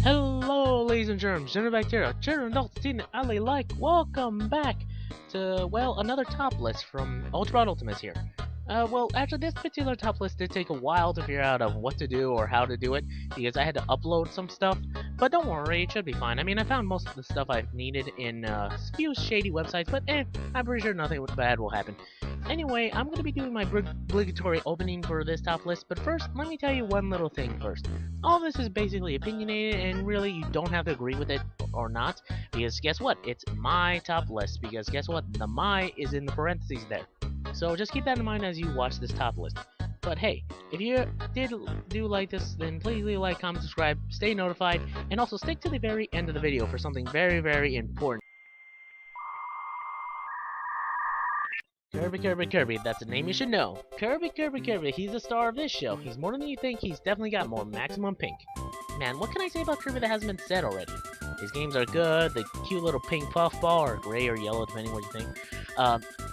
Hello, ladies and germs, bacteria, children, adults, teen, ally like. Welcome back to another top list from Ultra Ultimates here. Actually, this particular top list did take a while to figure out of what to do or how to do it because I had to upload some stuff. But don't worry, it should be fine. I mean, I found most of the stuff I've needed in a few shady websites, but I'm pretty sure nothing bad will happen. Anyway, I'm going to be doing my obligatory opening for this top list, but first, let me tell you one little thing first. All this is basically opinionated, and really, you don't have to agree with it or not, because guess what? It's my top list, because guess what? The my is in the parentheses there. So just keep that in mind as you watch this top list. But hey, if you did do like this, then please leave a like, comment, subscribe, stay notified, and also stick to the very end of the video for something very, very important. Kirby, that's a name you should know. Kirby, he's the star of this show. He's more than you think, he's definitely got more maximum pink. Man, what can I say about Kirby that hasn't been said already? His games are good, the cute little pink puffball, or gray or yellow, depending what you think,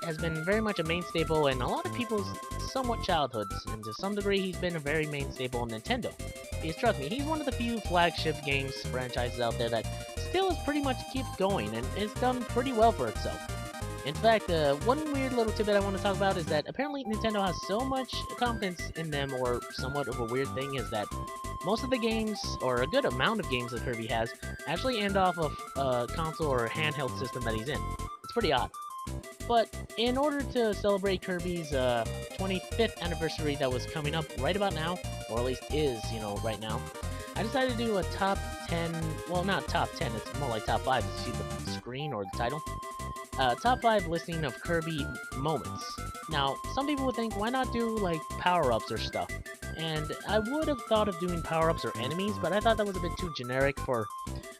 has been very much a main staple in a lot of people's somewhat childhoods, and to some degree he's been a very main staple in Nintendo. Because trust me, he's one of the few flagship games franchises out there that still is pretty much keeps going, and it's done pretty well for itself. In fact, one weird little tidbit I want to talk about is that apparently Nintendo has so much confidence in them, or somewhat of a weird thing is that most of the games, or a good amount of games that Kirby has, actually end off of a console or handheld system that he's in. It's pretty odd. But in order to celebrate Kirby's 25th anniversary that was coming up right about now, or at least is, right now, I decided to do a top 10, well, not top 10, it's more like top 5, you see the screen or the title. Top 5 listing of Kirby Moments. Now, some people would think, why not do, like, power-ups or stuff? And I would have thought of doing power-ups or enemies, but I thought that was a bit too generic for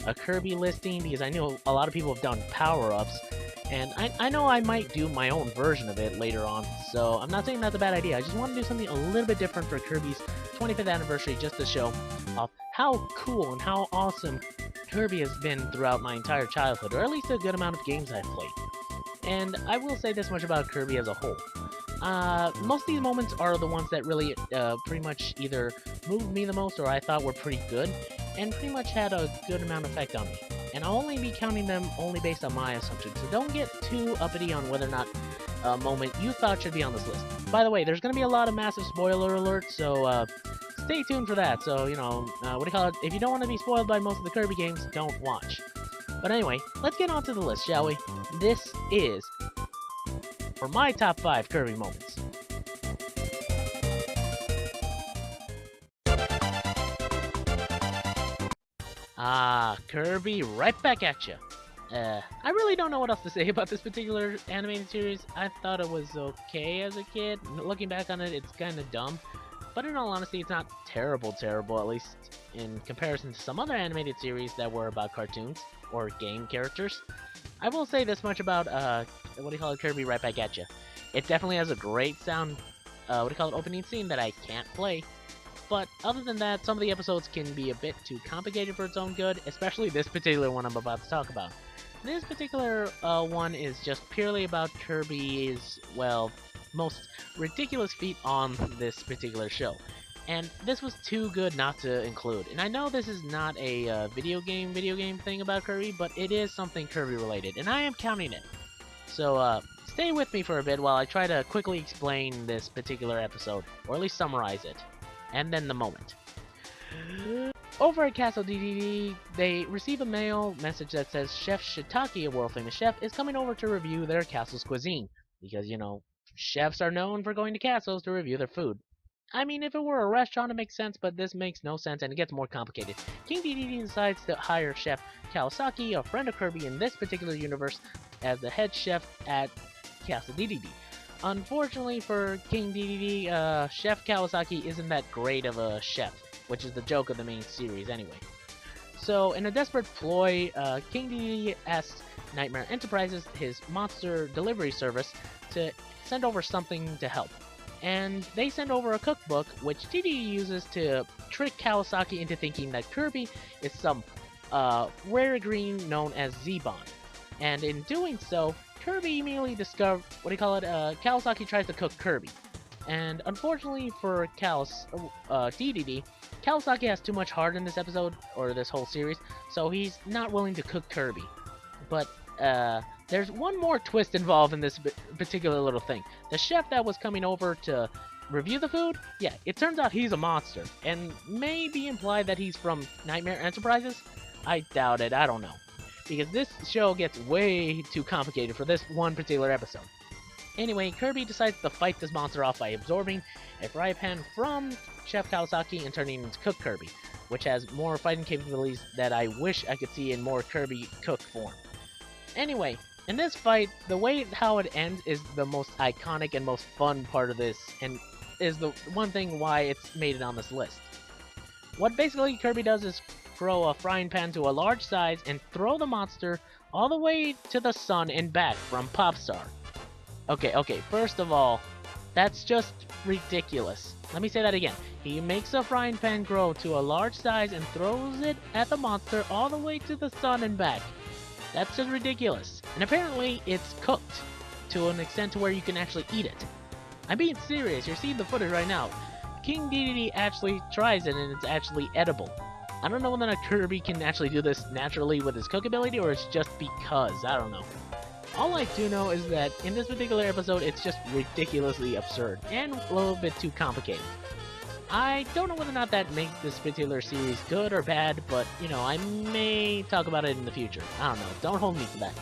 a Kirby listing, because I know a lot of people have done power-ups, and I know I might do my own version of it later on, so I'm not saying that's a bad idea. I just want to do something a little bit different for Kirby's 25th anniversary, just to show off how cool and how awesome Kirby has been throughout my entire childhood, or at least a good amount of games I've played. And I will say this much about Kirby as a whole. Most of these moments are the ones that really pretty much either moved me the most or I thought were pretty good, and pretty much had a good amount of effect on me. And I'll only be counting them only based on my assumptions, so don't get too uppity on whether or not a moment you thought should be on this list. By the way, there's going to be a lot of massive spoiler alerts, so stay tuned for that. So, if you don't want to be spoiled by most of the Kirby games, don't watch. But anyway, let's get on to the list, shall we? This is for my top 5 Kirby moments. Kirby, right back at ya. I really don't know what else to say about this particular animated series. I thought it was okay as a kid. Looking back on it, it's kind of dumb. But in all honesty, it's not terrible, at least in comparison to some other animated series that were about cartoons or game characters. I will say this much about, Kirby Right Back At Ya. It definitely has a great sound, opening scene that I can't play. But other than that, some of the episodes can be a bit too complicated for its own good, especially this particular one I'm about to talk about. This particular one is just purely about Kirby's, most ridiculous feat on this particular show. And this was too good not to include. And I know this is not a video game thing about Kirby, but it is something Kirby related, and I am counting it. So stay with me for a bit while I try to quickly explain this particular episode, or at least summarize it. And then the moment. Over at Castle DDD, they receive a mail message that says Chef Shiitake, a world-famous chef, is coming over to review their castle's cuisine. Because, chefs are known for going to castles to review their food. I mean, if it were a restaurant, it makes sense, but this makes no sense, and it gets more complicated. King DDD decides to hire Chef Kawasaki, a friend of Kirby in this particular universe, as the head chef at Castle DDD. Unfortunately for King DDD, Chef Kawasaki isn't that great of a chef, which is the joke of the main series anyway. So, in a desperate ploy, King DDD asks Nightmare Enterprises, his monster delivery service, to send over something to help. And they send over a cookbook, which DDD uses to trick Kawasaki into thinking that Kirby is some rare green known as Z-Bond. And in doing so, Kirby immediately discovers, Kawasaki tries to cook Kirby. And unfortunately for DDD, Kawasaki has too much heart in this episode, or this whole series, so he's not willing to cook Kirby. But there's one more twist involved in this particular little thing. The chef that was coming over to review the food, yeah, it turns out he's a monster, and may be implied that he's from Nightmare Enterprises. I doubt it, I don't know. Because this show gets way too complicated for this one particular episode. Anyway, Kirby decides to fight this monster off by absorbing a fry pan from Chef Kawasaki and turning it into Cook Kirby, which has more fighting capabilities that I wish I could see in more Kirby Cook form. Anyway, in this fight, the way how it ends is the most iconic and most fun part of this, and is the one thing why it's made it on this list. What basically Kirby does is throw a frying pan to a large size and throw the monster all the way to the sun and back from Popstar. Okay, first of all, that's just ridiculous. Let me say that again. He makes a frying pan grow to a large size and throws it at the monster all the way to the sun and back. That's just ridiculous. And apparently, it's cooked to an extent to where you can actually eat it. I'm being serious, you're seeing the footage right now. King Dedede actually tries it and it's actually edible. I don't know whether or not Kirby can actually do this naturally with his cook ability or it's just because, I don't know. All I do know is that in this particular episode, it's just ridiculously absurd and a little bit too complicated. I don't know whether or not that makes this particular series good or bad, but, you know, I may talk about it in the future. I don't know, don't hold me to that.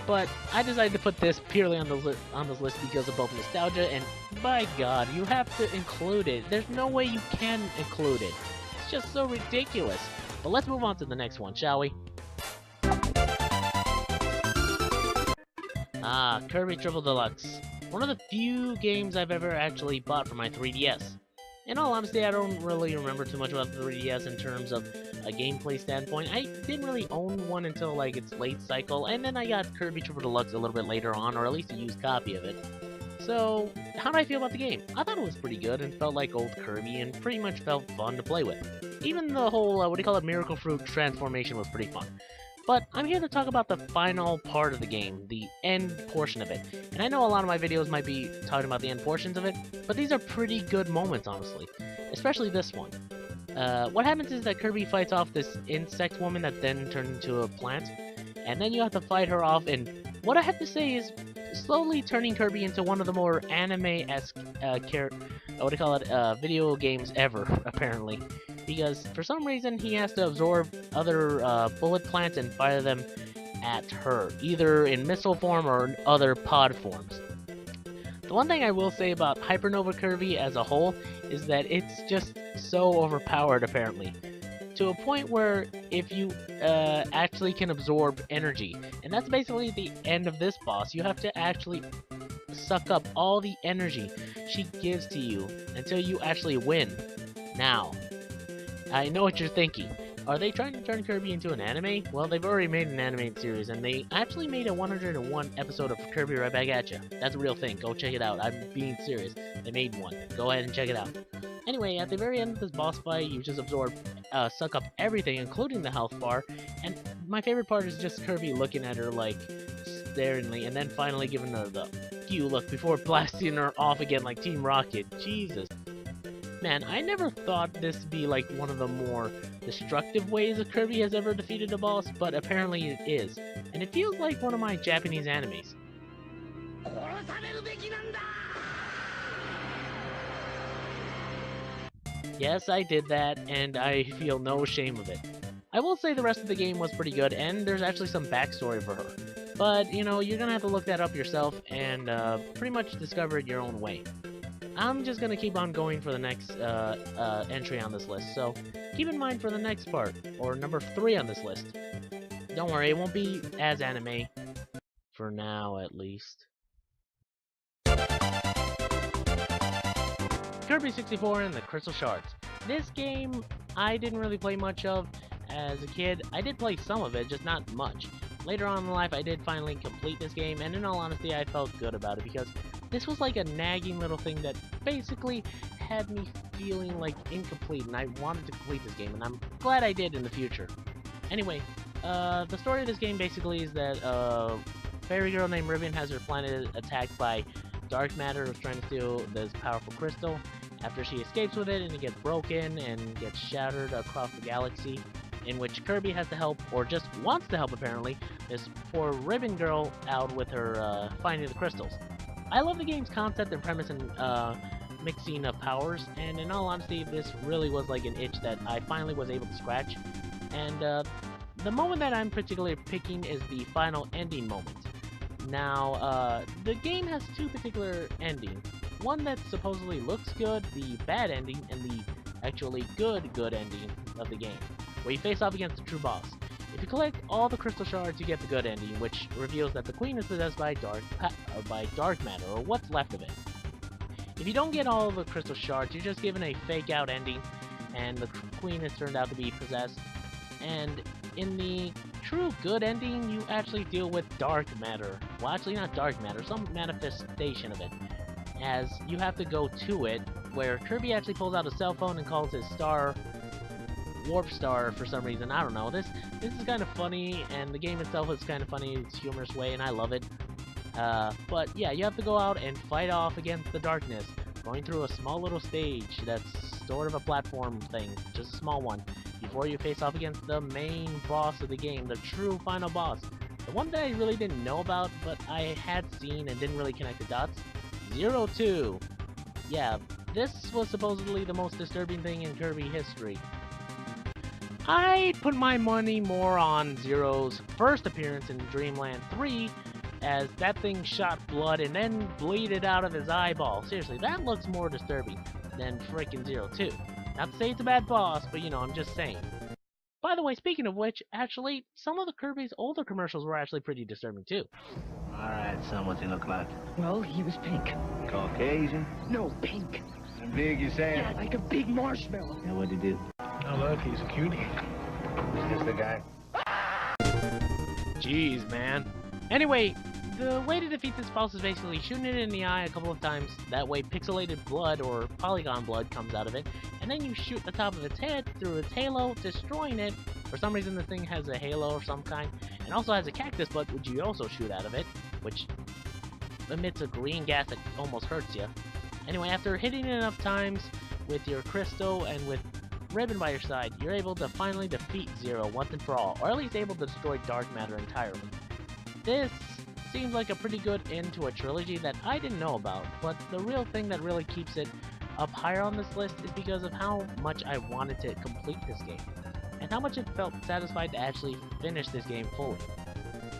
But I decided to put this purely on this list because of both nostalgia and, by God, you have to include it. There's no way you can include it. It's just so ridiculous. But let's move on to the next one, shall we? Kirby Triple Deluxe. One of the few games I've ever actually bought for my 3DS. In all honesty, I don't really remember too much about the 3DS in terms of a gameplay standpoint. I didn't really own one until like its late cycle, and then I got Kirby Triple Deluxe a little bit later on, or at least a used copy of it. So, how did I feel about the game? I thought it was pretty good and felt like old Kirby and pretty much felt fun to play with. Even the whole, Miracle Fruit transformation was pretty fun. But I'm here to talk about the final part of the game, the end portion of it. And I know a lot of my videos might be talking about the end portions of it, but these are pretty good moments, honestly. Especially this one. What happens is that Kirby fights off this insect woman that then turned into a plant, and then you have to fight her off, and what I have to say is slowly turning Kirby into one of the more anime-esque video games ever, apparently. Because for some reason he has to absorb other bullet plants and fire them at her, either in missile form or in other pod forms. The one thing I will say about Hypernova Kirby as a whole is that it's just so overpowered, apparently. To a point where if you actually can absorb energy, and that's basically the end of this boss, you have to actually suck up all the energy she gives to you until you actually win. Now, I know what you're thinking. Are they trying to turn Kirby into an anime? Well, they've already made an animated series, and they actually made a 101 episode of Kirby Right Back At Ya. That's a real thing. Go check it out. I'm being serious. They made one. Go ahead and check it out. Anyway, at the very end of this boss fight, you just suck up everything, including the health bar. And my favorite part is just Kirby looking at her, like, staringly, and then finally giving her the cue look before blasting her off again like Team Rocket. Jesus. Man, I never thought this would be like one of the more destructive ways that Kirby has ever defeated a boss, but apparently it is. And it feels like one of my Japanese animes. Yes, I did that, and I feel no shame of it. I will say the rest of the game was pretty good, and there's actually some backstory for her. But, you know, you're gonna have to look that up yourself and pretty much discover it your own way. I'm just gonna keep on going for the next entry on this list, so keep in mind for the next part, or number 3 on this list. Don't worry, it won't be as anime, for now at least. Kirby 64 and the Crystal Shards. This game, I didn't really play much of as a kid. I did play some of it, just not much. Later on in life, I did finally complete this game, and in all honesty, I felt good about it, because this was like a nagging little thing that basically had me feeling like incomplete, and I wanted to complete this game, and I'm glad I did in the future. Anyway, the story of this game basically is that a fairy girl named Ribbon has her planet attacked by Dark Matter is trying to steal this powerful crystal. After she escapes with it and it gets broken and gets shattered across the galaxy, in which Kirby has to help, or just wants to help apparently, this poor ribbon girl out with her finding the crystals. I love the game's concept and premise and mixing of powers, and in all honesty, this really was like an itch that I finally was able to scratch. And the moment that I'm particularly picking is the final ending moment. Now, the game has two particular endings. One that supposedly looks good, the bad ending, and the actually good ending of the game, where you face off against the true boss. If you collect all the crystal shards, you get the good ending, which reveals that the queen is possessed by dark matter, or what's left of it. If you don't get all of the crystal shards, you're just given a fake out ending, and the queen is turned out to be possessed. And in the true good ending, you actually deal with dark matter. Well, actually not dark matter, some manifestation of it, as you have to go to it, where Kirby actually pulls out a cell phone and calls his star Warp Star for some reason. I don't know. This is kind of funny, and the game itself is kind of funny in its humorous way, and I love it. But yeah, you have to go out and fight off against the darkness, going through a small little stage that's sort of a platform thing, just a small one, before you face off against the main boss of the game, the true final boss. The one that I really didn't know about, but I had seen and didn't really connect the dots, Zero 2. Yeah, this was supposedly the most disturbing thing in Kirby history. I'd put my money more on Zero's first appearance in Dreamland 3, as that thing shot blood and then bleeded out of his eyeball. Seriously, that looks more disturbing than frickin' Zero 2. Not to say it's a bad boss, but you know, I'm just saying. By the way, speaking of which, actually, some of the Kirby's older commercials were actually pretty disturbing too. Alright, son, what's he look like? Well, he was pink. Caucasian? No, pink. And big, you saying? Yeah, like a big marshmallow. Yeah, what'd he do? Oh, look, he's a cutie. Is this the guy? Jeez, man. Anyway, the way to defeat this boss is basically shooting it in the eye a couple of times. That way pixelated blood or polygon blood comes out of it, and then you shoot the top of its head through its halo, destroying it. For some reason this thing has a halo of some kind, and also has a cactus butt, which you also shoot out of it, which emits a green gas that almost hurts you. Anyway, after hitting it enough times with your crystal and with Ribbon by your side, you're able to finally defeat Zero once and for all, or at least able to destroy dark matter entirely. This seems like a pretty good end to a trilogy that I didn't know about, but the real thing that really keeps it up higher on this list is because of how much I wanted to complete this game, and how much it felt satisfied to actually finish this game fully.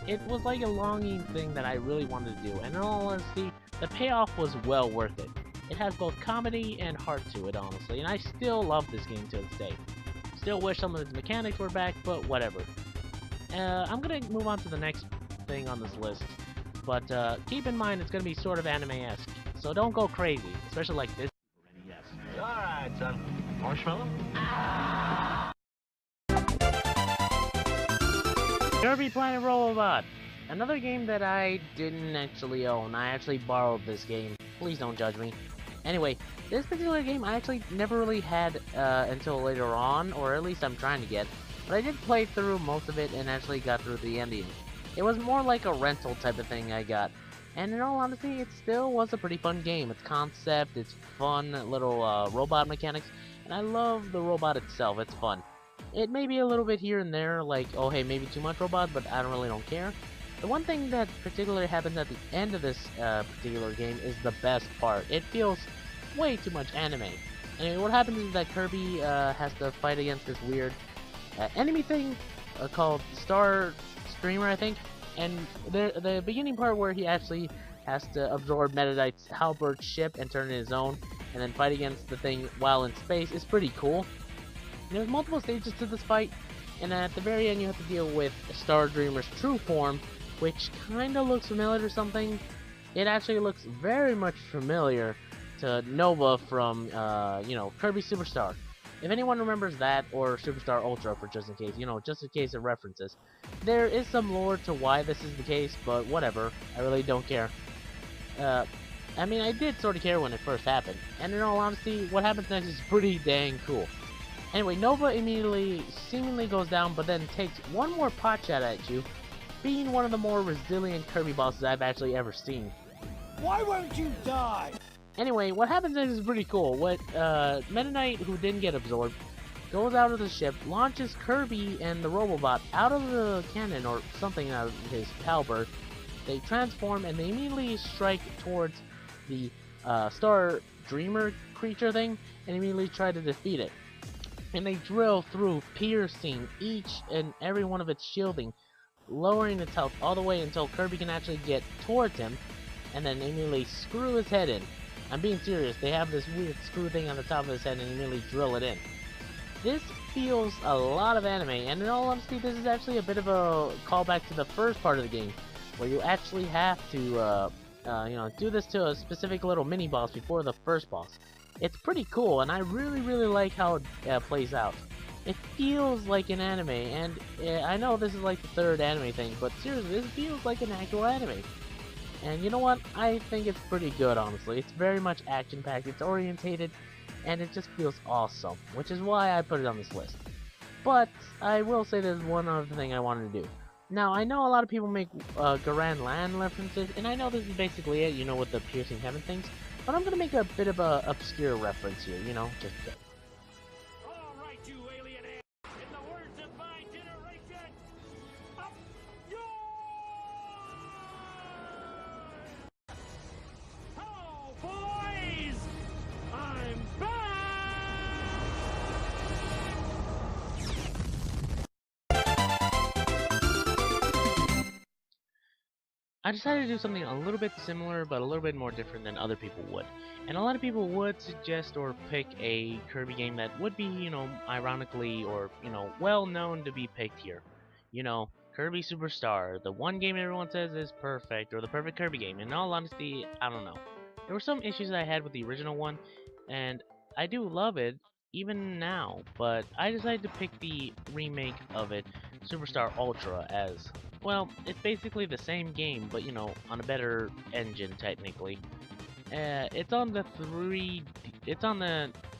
It was like a longing thing that I really wanted to do, and in all honesty, the payoff was well worth it. It has both comedy and heart to it, honestly, and I still love this game to this day. Still wish some of its mechanics were back, but whatever. I'm gonna move on to the next thing on this list, but keep in mind it's gonna be sort of anime-esque, so don't go crazy, especially like this. Yes. Alright, son. Marshmallow? Kirby Planet Robot! Another game that I didn't actually own. I actually borrowed this game. Please don't judge me. Anyway, this particular game I actually never really had until later on, or at least I'm trying to get, but I did play through most of it and actually got through the ending. It was more like a rental type of thing I got, and in all honesty, it still was a pretty fun game. Its concept, its fun little robot mechanics, and I love the robot itself. It's fun. It may be a little bit here and there, like, oh hey, maybe too much robot, but I don't care. The one thing that particularly happens at the end of this particular game is the best part. It feels way too much anime. And what happens is that Kirby has to fight against this weird enemy thing called Star Streamer, I think. And the beginning part where he actually has to absorb Metadite's halberd ship and turn it his own, and then fight against the thing while in space is pretty cool. And there's multiple stages to this fight, and at the very end you have to deal with Star Dreamer's true form, which kinda looks familiar to something. It actually looks very much familiar to Nova from, you know, Kirby Superstar. If anyone remembers that, or Superstar Ultra for just in case, you know, just in case of references. There is some lore to why this is the case, but whatever, I really don't care. I mean, I did sort of care when it first happened, and in all honesty, what happens next is pretty dang cool. Anyway, Nova immediately seemingly goes down, but then takes one more pot shot at you, being one of the more resilient Kirby bosses I've actually ever seen. Why won't you die? Anyway, what happens next is pretty cool. What Meta Knight, who didn't get absorbed, goes out of the ship, launches Kirby and the Robobot out of the cannon or something out of his halberd. They transform and they immediately strike towards the Star Dreamer creature thing and immediately try to defeat it. And they drill through, piercing each and every one of its shielding, lowering its health all the way until Kirby can actually get towards him, and then immediately screw his head in. I'm being serious, they have this weird screw thing on the top of his head and immediately drill it in. This feels a lot of anime, and in all honesty, this is actually a bit of a callback to the first part of the game, where you actually have to, do this to a specific little mini-boss before the first boss. It's pretty cool, and I really like how it plays out. It feels like an anime, and I know this is like the third anime thing, but seriously, this feels like an actual anime. And you know what? I think it's pretty good, honestly. It's very much action-packed, it's orientated, and it just feels awesome, which is why I put it on this list. But I will say there's one other thing I wanted to do. Now, I know a lot of people make Garan Land references, and I know this is basically it, with the piercing heaven things, but I'm gonna make a bit of a obscure reference here, just All right, you alien ant. In the words of my generation, up yours! Oh, boys! I'm back! I decided to do something a little bit similar, but a little bit more different than other people would. And a lot of people would suggest or pick a Kirby game that would be, ironically or, well known to be picked here. Kirby Superstar, the one game everyone says is perfect, or the perfect Kirby game. In all honesty, I don't know. There were some issues I had with the original one, and I do love it, even now, but I decided to pick the remake of it, Superstar Ultra, as well, it's basically the same game, but on a better engine technically. It's on the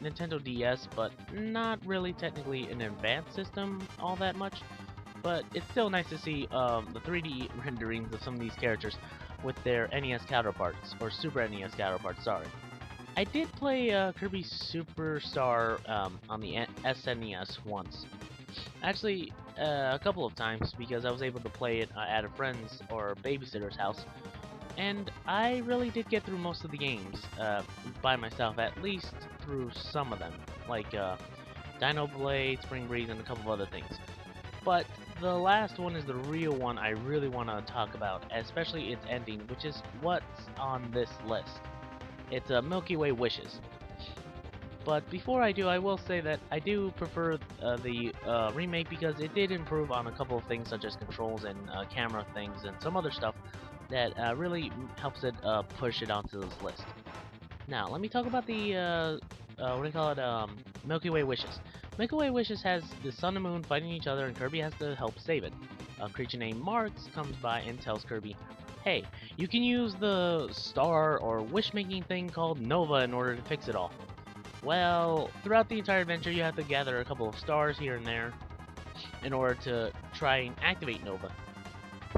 Nintendo DS, but not really technically an advanced system all that much. But it's still nice to see the 3D renderings of some of these characters with their NES counterparts, or Super NES counterparts. Sorry. I did play Kirby Superstar on the SNES once. Actually, a couple of times, because I was able to play it at a friend's or babysitter's house, and I really did get through most of the games by myself, at least through some of them, like Dino Blade, Spring Breeze, and a couple of other things. But the last one is the real one I really want to talk about, especially its ending, which is what's on this list. It's Milky Way Wishes. But before I do, I will say that I do prefer the remake because it did improve on a couple of things such as controls and camera things and some other stuff that really helps it push it onto this list. Now, let me talk about the, Milky Way Wishes. Milky Way Wishes has the sun and moon fighting each other and Kirby has to help save it. A creature named Marx comes by and tells Kirby, hey, you can use the star or wish-making thing called Nova in order to fix it all. Well, throughout the entire adventure, you have to gather a couple of stars here and there in order to try and activate Nova.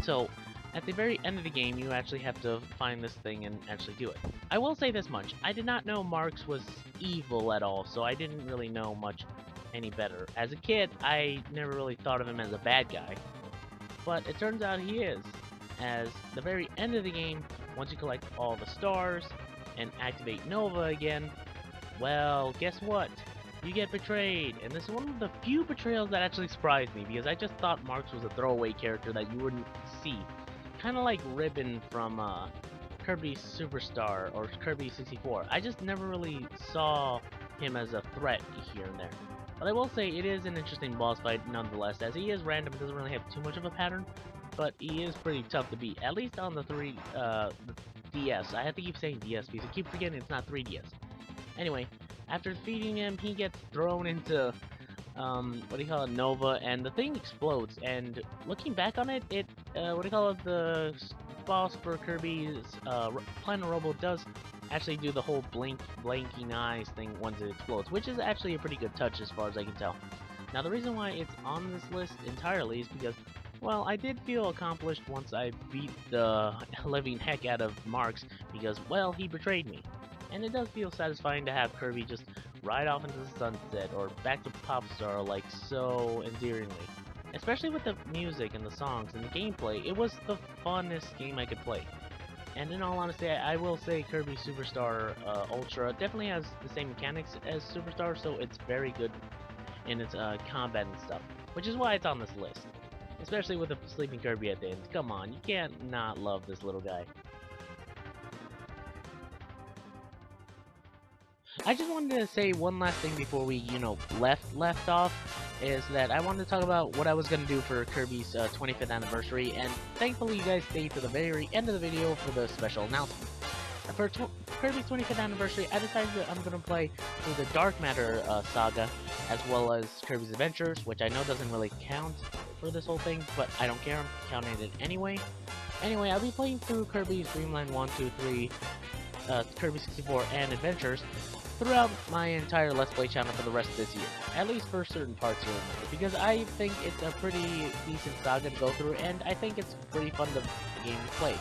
So, at the very end of the game, you actually have to find this thing and actually do it. I will say this much, I did not know Marx was evil at all, so I didn't really know much any better. As a kid, I never really thought of him as a bad guy, but it turns out he is. As the very end of the game, once you collect all the stars and activate Nova again, well, guess what? You get betrayed, and this is one of the few betrayals that actually surprised me, because I just thought Marx was a throwaway character that you wouldn't see. Kind of like Ribbon from Kirby Superstar or Kirby 64. I just never really saw him as a threat here and there. But I will say it is an interesting boss fight nonetheless, as he is random, doesn't really have too much of a pattern, but he is pretty tough to beat, at least on the the DS. I have to keep saying DS because I keep forgetting it's not 3DS. Anyway, after defeating him, he gets thrown into, Nova, and the thing explodes, and looking back on it, the boss for Kirby's, Planet Robo does actually do the whole blinking eyes thing once it explodes, which is actually a pretty good touch as far as I can tell. Now, the reason why it's on this list entirely is because Well, I did feel accomplished once I beat the living heck out of Marks because, well, he betrayed me. And it does feel satisfying to have Kirby just ride off into the sunset or back to Popstar like so endearingly. Especially with the music and the songs and the gameplay, it was the funnest game I could play. And in all honesty, I will say Kirby Superstar Ultra definitely has the same mechanics as Superstar, so it's very good in its combat and stuff, which is why it's on this list. Especially with the sleeping Kirby at the end. Come on, you can't not love this little guy. I just wanted to say one last thing before we, left off, is that I wanted to talk about what I was going to do for Kirby's 25th anniversary, and thankfully you guys stayed to the very end of the video for the special announcement. For Kirby's 25th anniversary, I decided that I'm going to play through the Dark Matter saga, as well as Kirby's Adventures, which I know doesn't really count for this whole thing, but I don't care, I'm counting it anyway. Anyway, I'll be playing through Kirby's Dreamland 1, 2, 3, Kirby 64, and Adventures throughout my entire Let's Play channel for the rest of this year, at least for certain parts here and there, because I think it's a pretty decent saga to go through, and I think it's pretty fun game to play.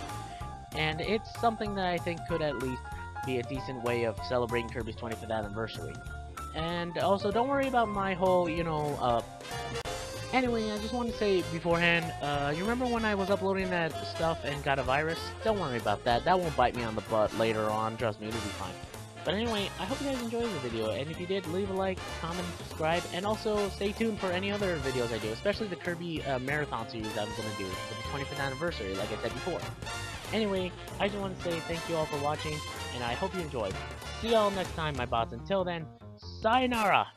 And it's something that I think could at least be a decent way of celebrating Kirby's 25th anniversary. And also, don't worry about my whole, Anyway, I just want to say beforehand, you remember when I was uploading that stuff and got a virus? Don't worry about that, that won't bite me on the butt later on, trust me, it'll be fine. But anyway, I hope you guys enjoyed the video, and if you did, leave a like, comment, subscribe, and also stay tuned for any other videos I do, especially the Kirby Marathon series I'm going to do for the 25th anniversary, like I said before. Anyway, I just want to say thank you all for watching, and I hope you enjoyed. See y'all next time, my bots. Until then, sayonara!